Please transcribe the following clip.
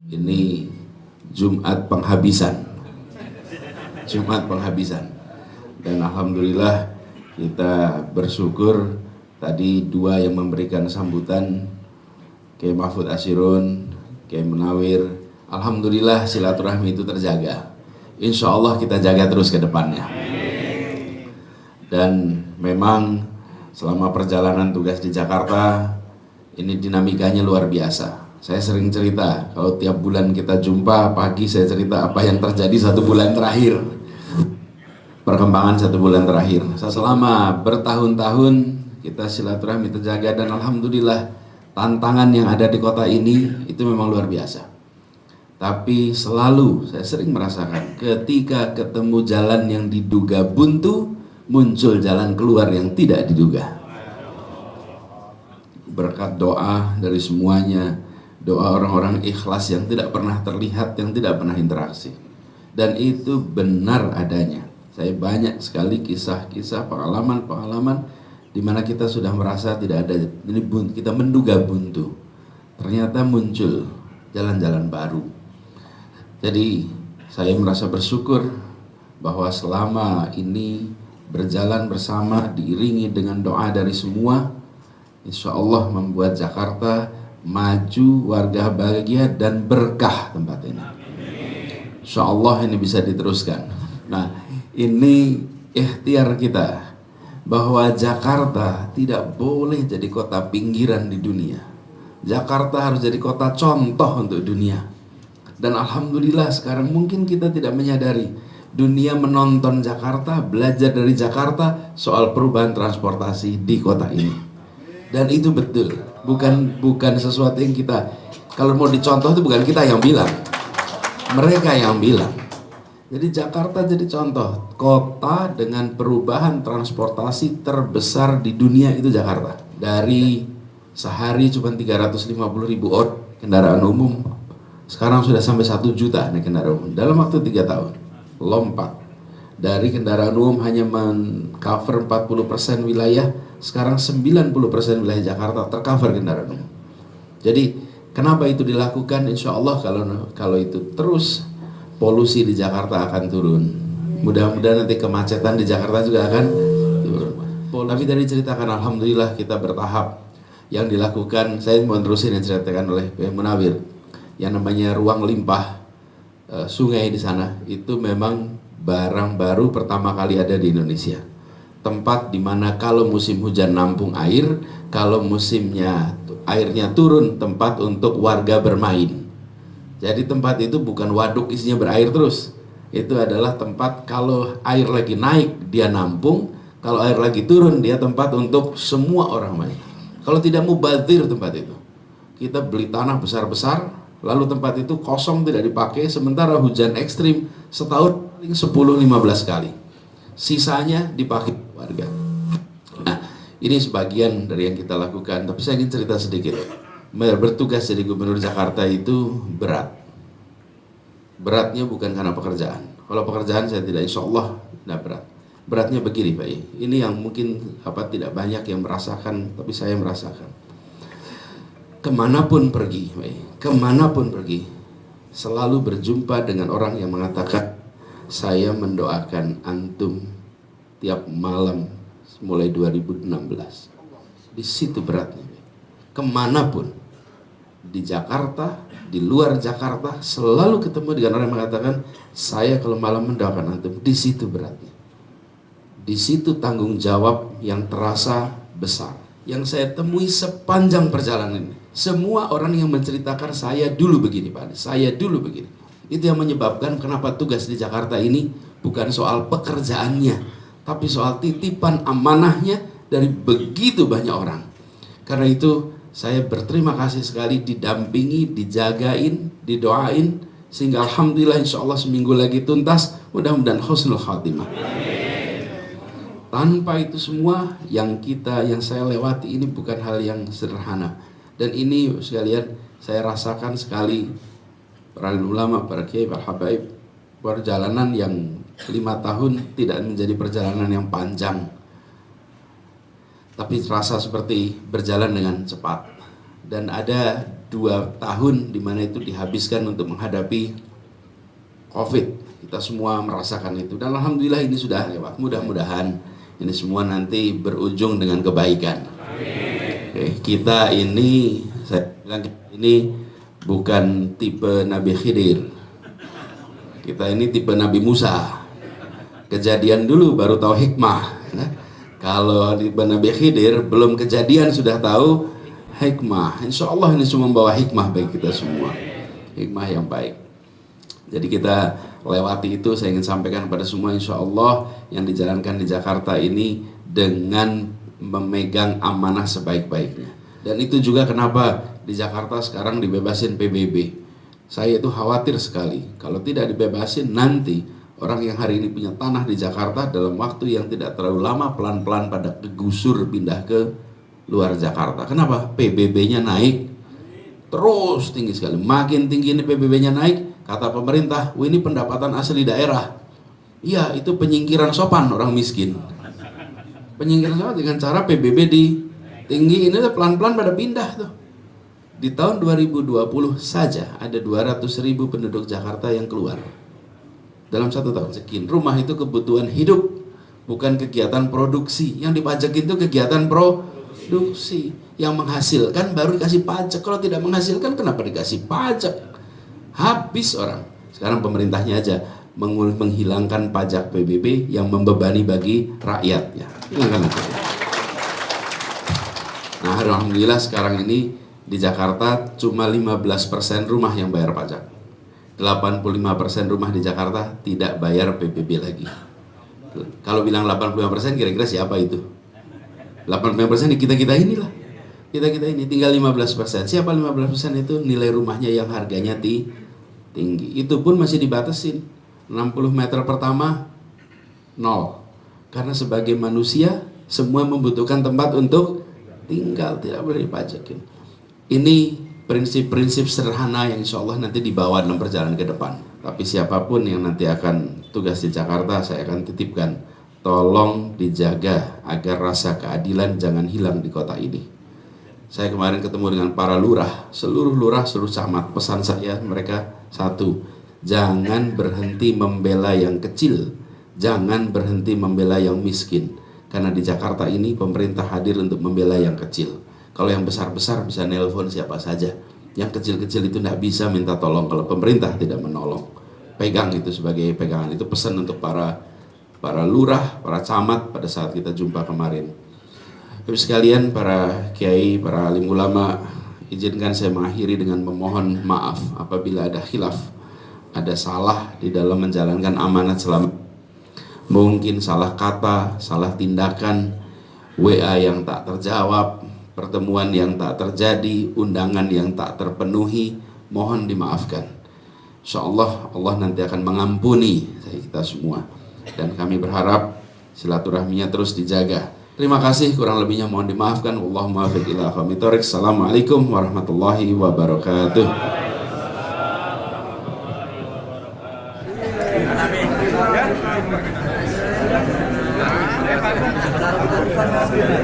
Ini Jumat penghabisan, dan alhamdulillah kita bersyukur tadi dua yang memberikan sambutan, Kiai Mahfud Ashirun, Kiai Munawir. Alhamdulillah silaturahmi itu terjaga. Insya Allah kita jaga terus ke depannya. Dan memang selama perjalanan tugas di Jakarta ini dinamikanya luar biasa. Saya sering cerita, kalau tiap bulan kita jumpa pagi saya cerita apa yang terjadi 1 bulan terakhir, perkembangan 1 bulan terakhir. Selama bertahun-tahun kita silaturahmi terjaga, dan alhamdulillah tantangan yang ada di kota ini itu memang luar biasa. Tapi selalu saya sering merasakan ketika ketemu jalan yang diduga buntu, muncul jalan keluar yang tidak diduga. Berkat doa dari semuanya, doa orang-orang ikhlas yang tidak pernah terlihat, yang tidak pernah interaksi, dan itu benar adanya. Saya banyak sekali kisah-kisah, pengalaman-pengalaman di mana kita sudah merasa tidak ada, ini kita menduga buntu, ternyata muncul jalan-jalan baru. Jadi saya merasa bersyukur bahwa selama ini berjalan bersama diiringi dengan doa dari semua, insya Allah membuat Jakarta maju, warga bahagia dan berkah tempat ini. Insya Allah ini bisa diteruskan. Nah, ini ikhtiar kita bahwa Jakarta tidak boleh jadi kota pinggiran di dunia. Jakarta harus jadi kota contoh untuk dunia. Dan alhamdulillah sekarang mungkin kita tidak menyadari, dunia menonton Jakarta, belajar dari Jakarta soal perubahan transportasi di kota ini. Dan itu betul, bukan sesuatu yang kita, kalau mau dicontoh itu bukan kita yang bilang, mereka yang bilang. Jadi Jakarta jadi contoh kota dengan perubahan transportasi terbesar di dunia, itu Jakarta. Dari sehari cuma 350.000 orang kendaraan umum, sekarang sudah sampai 1 juta naik kendaraan umum dalam waktu 3 tahun. Lompat dari kendaraan umum hanya men-cover 40% wilayah, sekarang 90% wilayah Jakarta tercover kendaraan umum. Jadi kenapa itu dilakukan? Insya Allah kalau itu terus, polusi di Jakarta akan turun. Mudah-mudahan nanti kemacetan di Jakarta juga akan turun. Tapi tadi ceritakan, alhamdulillah kita bertahap yang dilakukan. Saya mau terusin yang diceritakan oleh Pak Munawir, yang namanya ruang limpah sungai di sana. Itu memang barang baru pertama kali ada di Indonesia. Tempat dimana kalau musim hujan nampung air, kalau musimnya airnya turun, tempat untuk warga bermain. Jadi tempat itu bukan waduk isinya berair terus. Itu adalah tempat kalau air lagi naik dia nampung, kalau air lagi turun dia tempat untuk semua orang main. Kalau tidak mubazir tempat itu, kita beli tanah besar-besar, lalu tempat itu kosong tidak dipakai, sementara hujan ekstrim setahun 10-15 kali, sisanya dipakai warga. Nah, ini sebagian dari yang kita lakukan. Tapi saya ingin cerita sedikit. Bertugas jadi gubernur Jakarta itu berat. Beratnya bukan karena pekerjaan. Kalau pekerjaan saya tidak, insya Allah tidak berat. Beratnya begini Pak, ini yang mungkin tidak banyak yang merasakan, tapi saya merasakan. Kemanapun pergi, selalu berjumpa dengan orang yang mengatakan, saya mendoakan antum tiap malam mulai 2016. Di situ beratnya. Kemanapun, di Jakarta, di luar Jakarta, selalu ketemu dengan orang yang mengatakan, saya kalau malam mendoakan antum. Di situ beratnya. Di situ tanggung jawab yang terasa besar. Yang saya temui sepanjang perjalanan ini, semua orang yang menceritakan, saya dulu begini Pak, saya dulu begini. Itu yang menyebabkan kenapa tugas di Jakarta ini bukan soal pekerjaannya, tapi soal titipan amanahnya dari begitu banyak orang. Karena itu saya berterima kasih sekali didampingi, dijagain, didoain, sehingga alhamdulillah insya Allah seminggu lagi tuntas, mudah-mudahan husnul khatimah. Tanpa itu semua yang saya lewati ini bukan hal yang sederhana. Dan ini sekalian saya rasakan sekali, para ulama, para kiai, para habaib, perjalanan yang 5 tahun tidak menjadi perjalanan yang panjang, tapi terasa seperti berjalan dengan cepat. Dan ada 2 tahun di mana itu dihabiskan untuk menghadapi COVID. Kita semua merasakan itu dan alhamdulillah ini sudah lewat. Mudah-mudahan ini semua nanti berujung dengan kebaikan. Oke, kita ini, saya bilang ini bukan tipe Nabi Khidir. Kita ini tipe Nabi Musa. Kejadian dulu baru tahu hikmah. Nah, kalau tipe Nabi Khidir belum kejadian sudah tahu hikmah. Insya Allah ini semua membawa hikmah bagi kita semua, hikmah yang baik. Jadi kita lewati itu. Saya ingin sampaikan kepada semua, insya Allah yang dijalankan di Jakarta ini dengan memegang amanah sebaik-baiknya. Dan itu juga kenapa di Jakarta sekarang dibebasin PBB. Saya itu khawatir sekali kalau tidak dibebasin, nanti orang yang hari ini punya tanah di Jakarta dalam waktu yang tidak terlalu lama pelan-pelan pada kegusur pindah ke luar Jakarta. Kenapa? PBB-nya naik terus tinggi sekali. Makin tinggi ini PBB-nya naik, kata pemerintah, ini pendapatan asli daerah. Iya, itu penyingkiran sopan orang miskin. Penyingkiran sopan dengan cara PBB tinggi ini pelan-pelan pada pindah tuh. Di tahun 2020 saja ada 200.000 penduduk Jakarta yang keluar. Dalam 1 tahun sekian. Rumah itu kebutuhan hidup, bukan kegiatan produksi. Yang dipajak itu kegiatan produksi. Yang menghasilkan baru dikasih pajak. Kalau tidak menghasilkan kenapa dikasih pajak? Habis orang. Sekarang pemerintahnya aja menghilangkan pajak PBB yang membebani bagi rakyatnya. Nah, alhamdulillah sekarang ini di Jakarta cuma 15% rumah yang bayar pajak. 85% rumah di Jakarta tidak bayar PBB lagi. Kalau bilang 85% kira-kira siapa itu? 85% kita inilah. Kita ini tinggal 15%. Siapa 15% itu? Nilai rumahnya yang harganya tinggi. Itu pun masih dibatasin. 60 meter pertama 0. Karena sebagai manusia semua membutuhkan tempat untuk tinggal, tidak boleh dipajakin. Ini prinsip-prinsip sederhana yang insya Allah nanti dibawa dalam perjalanan ke depan. Tapi siapapun yang nanti akan tugas di Jakarta, saya akan titipkan, tolong dijaga agar rasa keadilan jangan hilang di kota ini. Saya kemarin ketemu dengan para lurah, seluruh camat. Pesan saya mereka satu, jangan berhenti membela yang kecil, jangan berhenti membela yang miskin. Karena di Jakarta ini pemerintah hadir untuk membela yang kecil. Kalau yang besar-besar bisa nelpon siapa saja. Yang kecil-kecil itu tidak bisa minta tolong kalau pemerintah tidak menolong. Pegang itu sebagai pegangan. Itu pesan untuk para lurah, para camat pada saat kita jumpa kemarin. Bapak sekalian, para kiai, para alim ulama, izinkan saya mengakhiri dengan memohon maaf apabila ada khilaf, ada salah di dalam menjalankan amanat selama. Mungkin salah kata, salah tindakan, WA yang tak terjawab, pertemuan yang tak terjadi, undangan yang tak terpenuhi, mohon dimaafkan. InsyaAllah Allah nanti akan mengampuni kita semua. Dan kami berharap silaturahminya terus dijaga. Terima kasih, kurang lebihnya mohon dimaafkan. Allahumma muwaffiq ila aqwamit thoriq. Assalamualaikum warahmatullahi wabarakatuh. Terima kasih.